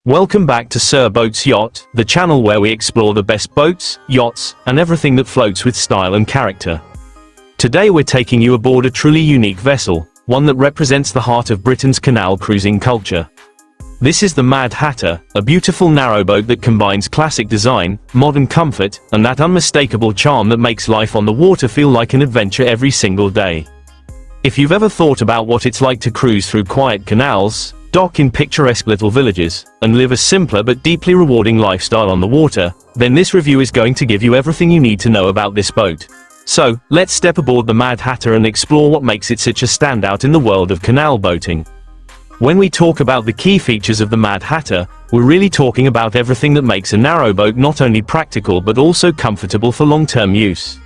Welcome back to Sir Boats Yacht, the channel where we explore the best boats, yachts, and everything that floats with style and character. Today we're taking you aboard a truly unique vessel, one that represents the heart of Britain's canal cruising culture. This is the Mad Hatter, a beautiful narrowboat that combines classic design, modern comfort, and that unmistakable charm that makes life on the water feel like an adventure every single day. If you've ever thought about what it's like to cruise through quiet canals, dock in picturesque little villages, and live a simpler but deeply rewarding lifestyle on the water, then this review is going to give you everything you need to know about this boat. So, let's step aboard the Mad Hatter and explore what makes it such a standout in the world of canal boating. When we talk about the key features of the Mad Hatter, we're really talking about everything that makes a narrowboat not only practical but also comfortable for long-term use.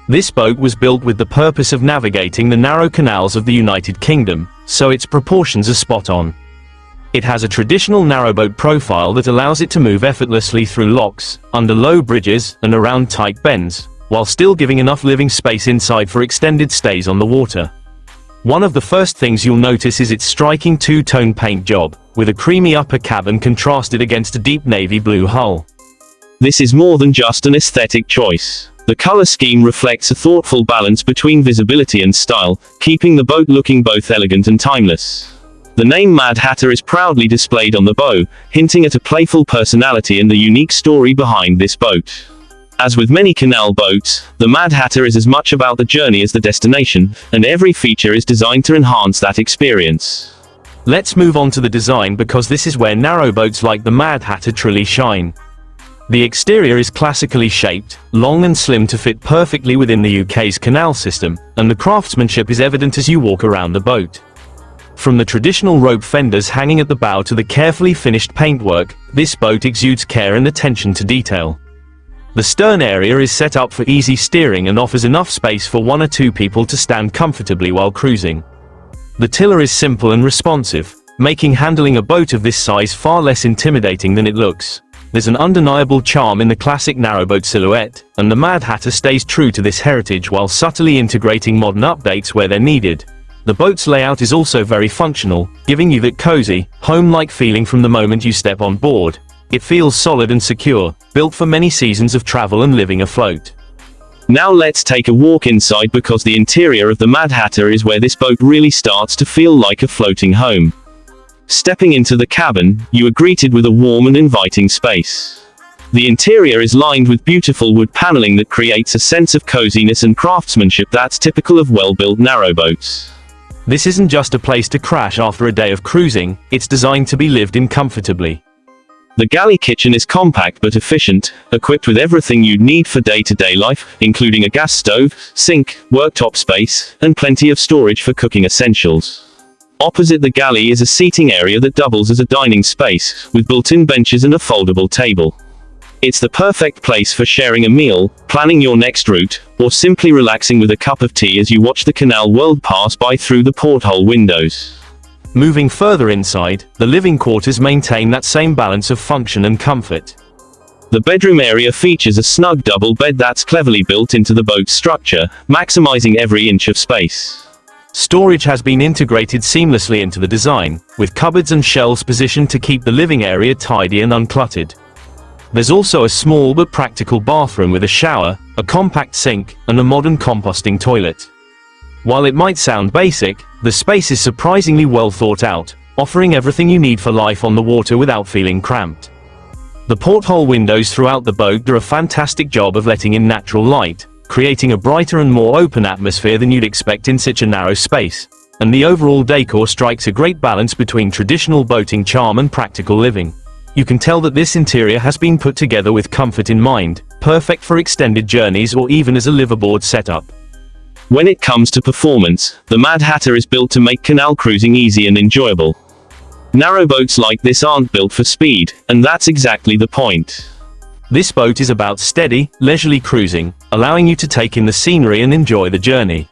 This boat was built with the purpose of navigating the narrow canals of the United Kingdom, so its proportions are spot on. It has a traditional narrowboat profile that allows it to move effortlessly through locks, under low bridges, and around tight bends, while still giving enough living space inside for extended stays on the water. One of the first things you'll notice is its striking two-tone paint job, with a creamy upper cabin contrasted against a deep navy blue hull. This is more than just an aesthetic choice. The color scheme reflects a thoughtful balance between visibility and style, keeping the boat looking both elegant and timeless. The name Mad Hatter is proudly displayed on the bow, hinting at a playful personality and the unique story behind this boat. As with many canal boats, the Mad Hatter is as much about the journey as the destination, and every feature is designed to enhance that experience. Let's move on to the design, because this is where narrowboats like the Mad Hatter truly shine. The exterior is classically shaped, long and slim to fit perfectly within the UK's canal system, and the craftsmanship is evident as you walk around the boat. From the traditional rope fenders hanging at the bow to the carefully finished paintwork, this boat exudes care and attention to detail. The stern area is set up for easy steering and offers enough space for one or two people to stand comfortably while cruising. The tiller is simple and responsive, making handling a boat of this size far less intimidating than it looks. There's an undeniable charm in the classic narrowboat silhouette, and the Mad Hatter stays true to this heritage while subtly integrating modern updates where they're needed. The boat's layout is also very functional, giving you that cozy, home-like feeling from the moment you step on board. It feels solid and secure, built for many seasons of travel and living afloat. Now let's take a walk inside, because the interior of the Mad Hatter is where this boat really starts to feel like a floating home. Stepping into the cabin, you are greeted with a warm and inviting space. The interior is lined with beautiful wood paneling that creates a sense of coziness and craftsmanship that's typical of well-built narrowboats. This isn't just a place to crash after a day of cruising, it's designed to be lived in comfortably. The galley kitchen is compact but efficient, equipped with everything you'd need for day-to-day life, including a gas stove, sink, worktop space, and plenty of storage for cooking essentials. Opposite the galley is a seating area that doubles as a dining space, with built-in benches and a foldable table. It's the perfect place for sharing a meal, planning your next route, or simply relaxing with a cup of tea as you watch the canal world pass by through the porthole windows. Moving further inside, the living quarters maintain that same balance of function and comfort. The bedroom area features a snug double bed that's cleverly built into the boat's structure, maximizing every inch of space. Storage has been integrated seamlessly into the design, with cupboards and shelves positioned to keep the living area tidy and uncluttered. There's also a small but practical bathroom with a shower, a compact sink, and a modern composting toilet. While it might sound basic, the space is surprisingly well thought out, offering everything you need for life on the water without feeling cramped. The porthole windows throughout the boat do a fantastic job of letting in natural light, creating a brighter and more open atmosphere than you'd expect in such a narrow space, and the overall decor strikes a great balance between traditional boating charm and practical living. You can tell that this interior has been put together with comfort in mind, perfect for extended journeys or even as a liveaboard setup. When it comes to performance, the Mad Hatter is built to make canal cruising easy and enjoyable. Narrowboats like this aren't built for speed, and that's exactly the point. This boat is about steady, leisurely cruising, allowing you to take in the scenery and enjoy the journey.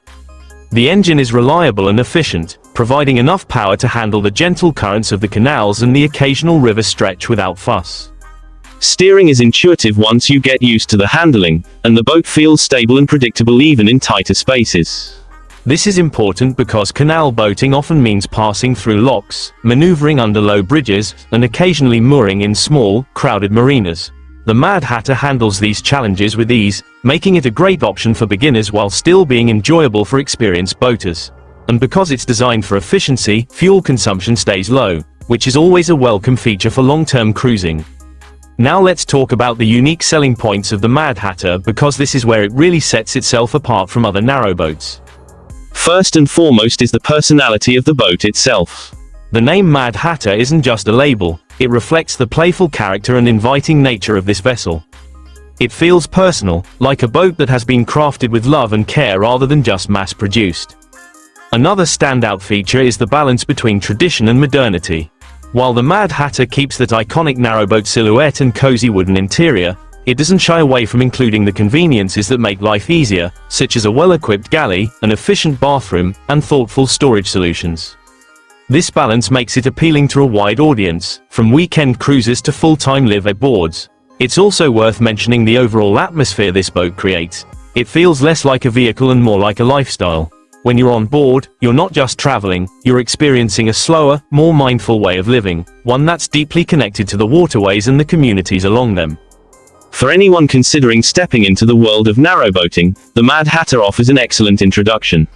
The engine is reliable and efficient, providing enough power to handle the gentle currents of the canals and the occasional river stretch without fuss. Steering is intuitive once you get used to the handling, and the boat feels stable and predictable even in tighter spaces. This is important because canal boating often means passing through locks, maneuvering under low bridges, and occasionally mooring in small, crowded marinas. The Mad Hatter handles these challenges with ease, making it a great option for beginners while still being enjoyable for experienced boaters. And because it's designed for efficiency, fuel consumption stays low, which is always a welcome feature for long-term cruising. Now let's talk about the unique selling points of the Mad Hatter, because this is where it really sets itself apart from other narrowboats. First and foremost is the personality of the boat itself. The name Mad Hatter isn't just a label, it reflects the playful character and inviting nature of this vessel. It feels personal, like a boat that has been crafted with love and care rather than just mass-produced. Another standout feature is the balance between tradition and modernity. While the Mad Hatter keeps that iconic narrowboat silhouette and cozy wooden interior, it doesn't shy away from including the conveniences that make life easier, such as a well-equipped galley, an efficient bathroom, and thoughtful storage solutions. This balance makes it appealing to a wide audience, from weekend cruisers to full-time liveaboards. It's also worth mentioning the overall atmosphere this boat creates. It feels less like a vehicle and more like a lifestyle. When you're on board, you're not just traveling, you're experiencing a slower, more mindful way of living, one that's deeply connected to the waterways and the communities along them. For anyone considering stepping into the world of narrowboating, the Mad Hatter offers an excellent introduction.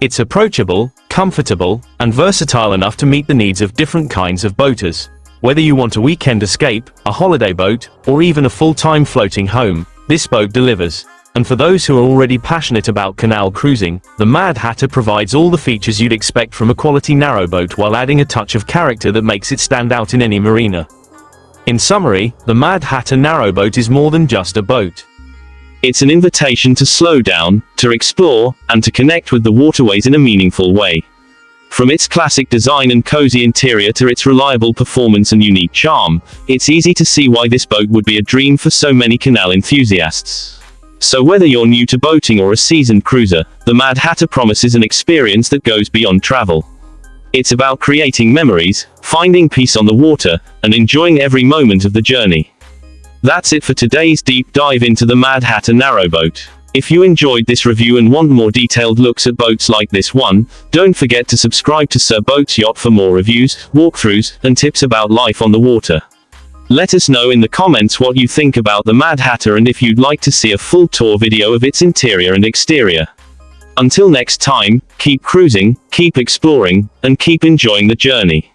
It's approachable, comfortable, and versatile enough to meet the needs of different kinds of boaters. Whether you want a weekend escape, a holiday boat, or even a full-time floating home, this boat delivers. And for those who are already passionate about canal cruising, the Mad Hatter provides all the features you'd expect from a quality narrowboat while adding a touch of character that makes it stand out in any marina. In summary, the Mad Hatter narrowboat is more than just a boat. It's an invitation to slow down, to explore, and to connect with the waterways in a meaningful way. From its classic design and cozy interior to its reliable performance and unique charm, it's easy to see why this boat would be a dream for so many canal enthusiasts. So whether you're new to boating or a seasoned cruiser, the Mad Hatter promises an experience that goes beyond travel. It's about creating memories, finding peace on the water, and enjoying every moment of the journey. That's it for today's deep dive into the Mad Hatter narrowboat. If you enjoyed this review and want more detailed looks at boats like this one, don't forget to subscribe to Sir Boats Yacht for more reviews, walkthroughs, and tips about life on the water. Let us know in the comments what you think about the Mad Hatter and if you'd like to see a full tour video of its interior and exterior. Until next time, keep cruising, keep exploring, and keep enjoying the journey.